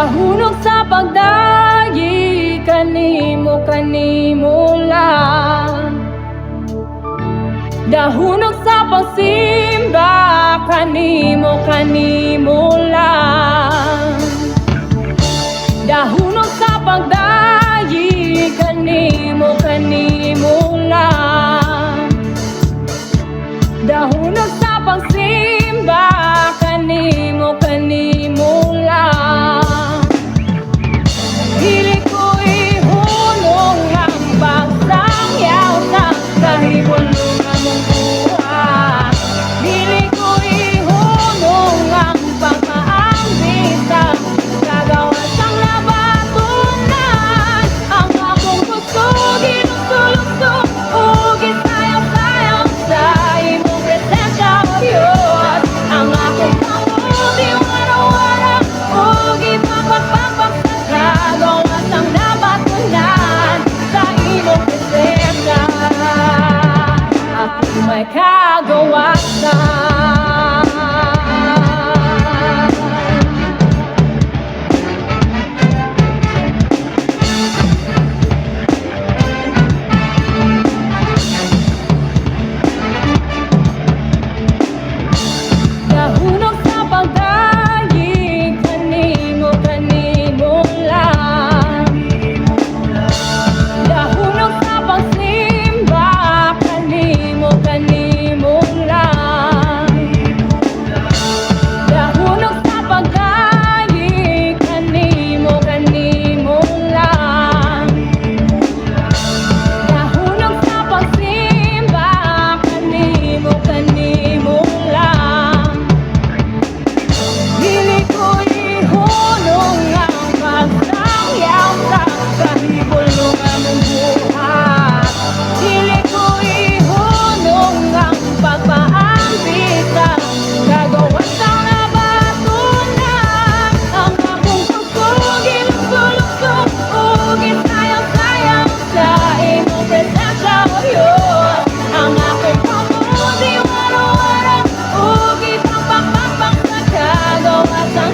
Dahunong sa pagdayi kanimo lang. Dahunong sa pagsimba kanimo lang. Dahunong sa pagdayi kanimo lang. Dahunong sa pagsimba kanimo lang. Dili ko ihunong ang pagsangyaw sa kahibulong among buhat. Dili ko ihunong ang pagmaambit sa kagawas ang nabatunan. Ang akong gusto ginusto-lusto ug gisayaw-sayaw sa imong presensya, O Diyos. Ang akong pangod iwara-wara ug ipapagpapag sa kagawas ang nabatunan sa imong presensya. Ako may kagawasan. Dahunong sa pagdayi kanimo lang. Dahunong sa pagsimba kanimo lang. Dahunong sa pagdayi kanimo lang. Dahunong sa pagsimba kanimo lang. Dili ko ihunong ang pagsangyaw sa kahibulong among buhat. Dili ko ihunong ang pagpaambit sa kagawas ang nabatunan. Ang akong puso giluso-luso ug gisayaw-sayaw sa imong presensya, O Diyos. Ang akong pamudi wara-wara ug ipapagpapag sa kagawas ang